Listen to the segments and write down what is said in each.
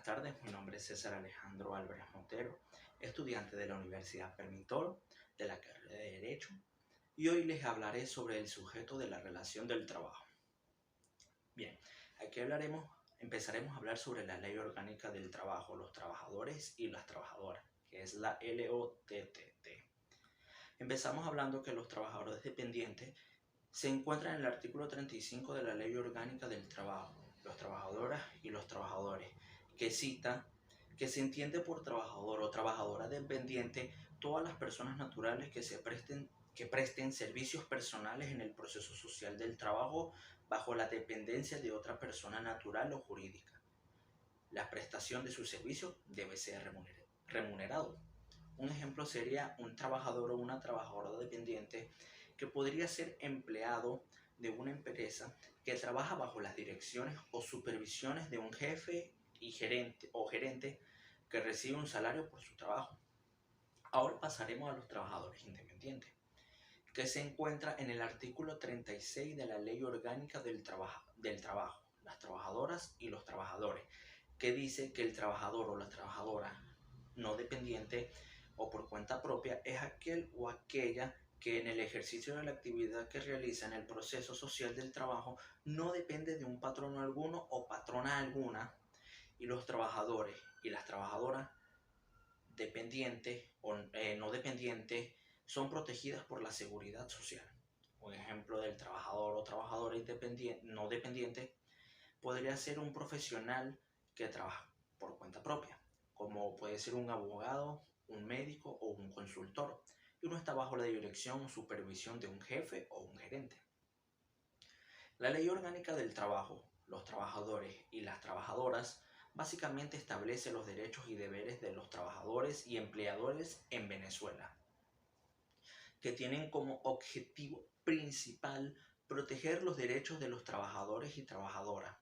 tardes, mi nombre es César Alejandro Álvarez Montero, estudiante de la Universidad Permitoro de la carrera de Derecho, y hoy les hablaré sobre el sujeto de la relación del trabajo. Bien, aquí empezaremos a hablar sobre la Ley Orgánica del Trabajo, los trabajadores y las trabajadoras, que es la LOTTT. Empezamos hablando que los trabajadores dependientes se encuentran en el artículo 35 de la Ley Orgánica del Trabajo, los trabajadoras y los trabajadores, que cita que se entiende por trabajador o trabajadora dependiente todas las personas naturales que presten servicios personales en el proceso social del trabajo bajo la dependencia de otra persona natural o jurídica. La prestación de su servicio debe ser remunerado. Un ejemplo sería un trabajador o una trabajadora dependiente que podría ser empleado de una empresa que trabaja bajo las direcciones o supervisiones de un jefe y gerente que recibe un salario por su trabajo. Ahora pasaremos a los trabajadores independientes, que se encuentra en el artículo 36 de la Ley Orgánica del Trabajo, las trabajadoras y los trabajadores, que dice que el trabajador o la trabajadora no dependiente o por cuenta propia es aquel o aquella que en el ejercicio de la actividad que realiza en el proceso social del trabajo no depende de un patrono alguno o patrona alguna, y los trabajadores y las trabajadoras dependientes o no dependientes son protegidas por la seguridad social. Un ejemplo del trabajador o trabajadora no dependiente podría ser un profesional que trabaja por cuenta propia, como puede ser un abogado, un médico o un consultor, y uno está bajo la dirección o supervisión de un jefe o un gerente. La Ley Orgánica del Trabajo, los trabajadores y las trabajadoras básicamente establece los derechos y deberes de los trabajadores y empleadores en Venezuela, que tienen como objetivo principal proteger los derechos de los trabajadores y trabajadoras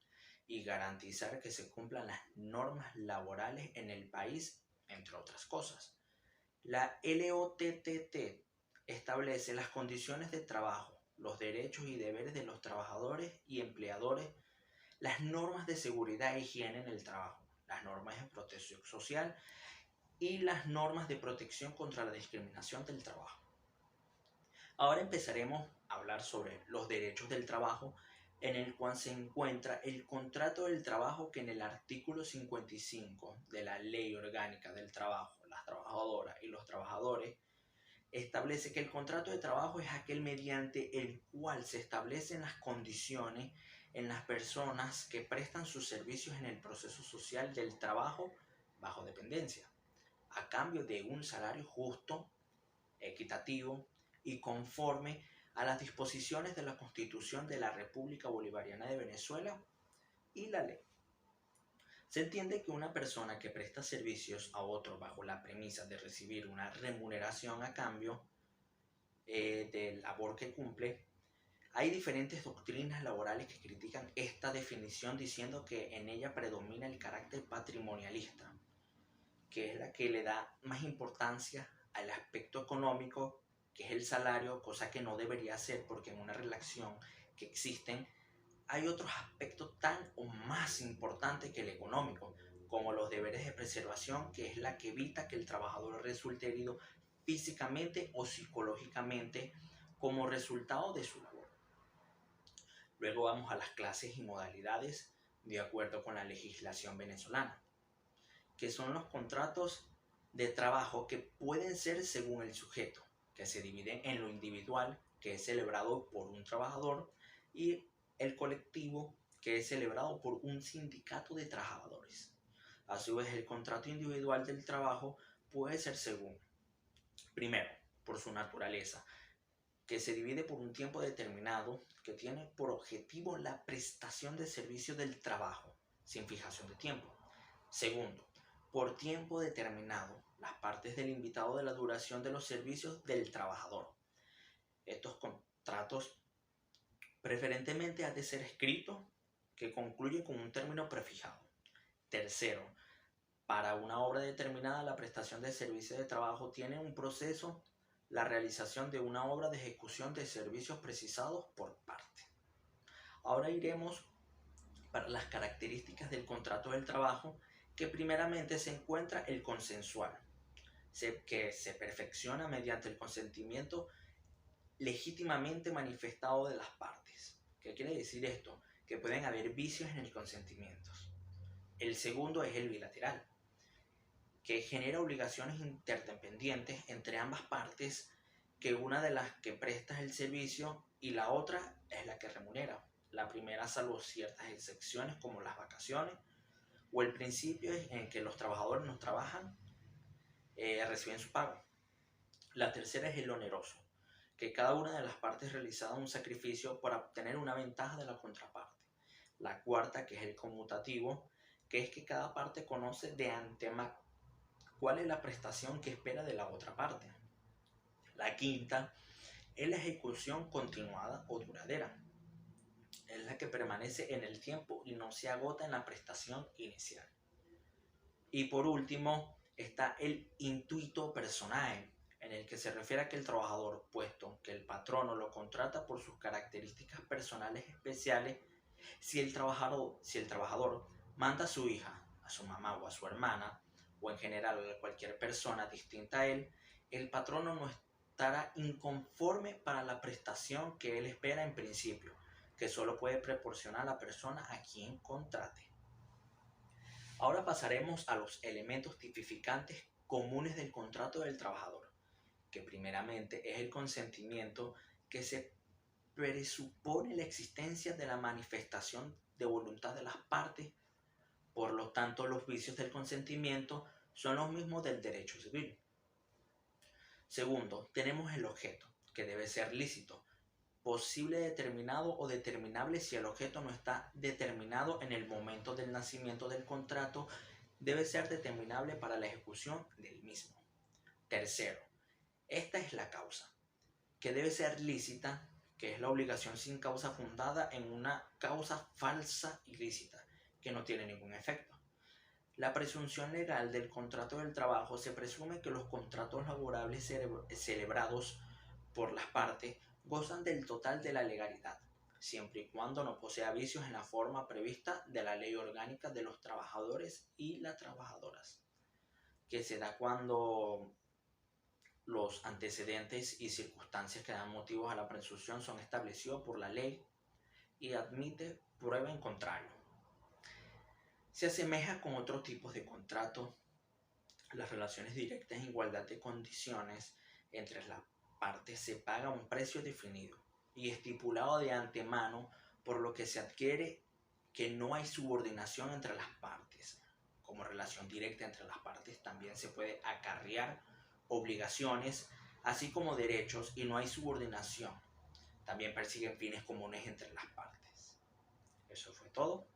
y garantizar que se cumplan las normas laborales en el país, entre otras cosas. La LOTTT establece las condiciones de trabajo, los derechos y deberes de los trabajadores y empleadores, las normas de seguridad e higiene en el trabajo, las normas de protección social y las normas de protección contra la discriminación del trabajo. Ahora empezaremos a hablar sobre los derechos del trabajo, en el cual se encuentra el contrato del trabajo, que en el artículo 55 de la Ley Orgánica del Trabajo, las trabajadoras y los trabajadores, establece que el contrato de trabajo es aquel mediante el cual se establecen las condiciones en las personas que prestan sus servicios en el proceso social del trabajo bajo dependencia, a cambio de un salario justo, equitativo y conforme a las disposiciones de la Constitución de la República Bolivariana de Venezuela y la ley. Se entiende que una persona que presta servicios a otro bajo la premisa de recibir una remuneración a cambio del labor que cumple. Hay diferentes doctrinas laborales que critican esta definición diciendo que en ella predomina el carácter patrimonialista, que es la que le da más importancia al aspecto económico, que es el salario, cosa que no debería ser, porque en una relación que existen hay otros aspectos tan o más importantes que el económico, como los deberes de preservación, que es la que evita que el trabajador resulte herido físicamente o psicológicamente como resultado de su labor. Luego vamos a las clases y modalidades de acuerdo con la legislación venezolana, que son los contratos de trabajo que pueden ser según el sujeto, que se dividen en lo individual, que es celebrado por un trabajador, y el colectivo, que es celebrado por un sindicato de trabajadores. A su vez, el contrato individual del trabajo puede ser según, primero, por su naturaleza, que se divide por un tiempo determinado, que tiene por objetivo la prestación de servicios del trabajo, sin fijación de tiempo. Segundo, por tiempo determinado, las partes del invitado de la duración de los servicios del trabajador. Estos contratos preferentemente han de ser escritos, que concluyen con un término prefijado. Tercero, para una obra determinada, la prestación de servicios de trabajo tiene un proceso, la realización de una obra de ejecución de servicios precisados por parte. Ahora iremos para las características del contrato del trabajo, que primeramente se encuentra el consensual, que se perfecciona mediante el consentimiento legítimamente manifestado de las partes. ¿Qué quiere decir esto? Que pueden haber vicios en el consentimiento. El segundo es el bilateral, que genera obligaciones interdependientes entre ambas partes, que una de las que presta el servicio y la otra es la que remunera. La primera, salvo ciertas excepciones como las vacaciones o el principio en que los trabajadores no trabajan, reciben su pago. La tercera es el oneroso, que cada una de las partes realiza un sacrificio para obtener una ventaja de la contraparte. La cuarta, que es el conmutativo, que es que cada parte conoce de antemano cuál es la prestación que espera de la otra parte. La quinta es la ejecución continuada o duradera. Es la que permanece en el tiempo y no se agota en la prestación inicial. Y por último está el intuito personae, en el que se refiere a que el trabajador, puesto que el patrono lo contrata por sus características personales especiales, si el trabajador manda a su hija, a su mamá o a su hermana, o en general a cualquier persona distinta a él, el patrono no estará inconforme para la prestación que él espera en principio, que solo puede proporcionar la persona a quien contrate. Ahora pasaremos a los elementos tipificantes comunes del contrato del trabajador, que primeramente es el consentimiento, que se presupone la existencia de la manifestación de voluntad de las partes. Por lo tanto, los vicios del consentimiento son los mismos del derecho civil. Segundo, tenemos el objeto, que debe ser lícito, posible determinado o determinable. Si el objeto no está determinado en el momento del nacimiento del contrato, debe ser determinable para la ejecución del mismo. Tercero, esta es la causa, que debe ser lícita, que es la obligación sin causa fundada en una causa falsa y lícita, que no tiene ningún efecto. La presunción legal del contrato del trabajo: se presume que los contratos laborables celebrados por las partes gozan del total de la legalidad, siempre y cuando no posea vicios en la forma prevista de la Ley Orgánica de los Trabajadores y las Trabajadoras, que se da cuando los antecedentes y circunstancias que dan motivos a la presunción son establecidos por la ley y admite prueba en contrario. Se asemeja con otros tipos de contratos, las relaciones directas en igualdad de condiciones entre las partes. Se paga un precio definido y estipulado de antemano, por lo que se adquiere que no hay subordinación entre las partes. Como relación directa entre las partes también se puede acarrear obligaciones, así como derechos, y no hay subordinación. También persiguen fines comunes entre las partes. Eso fue todo.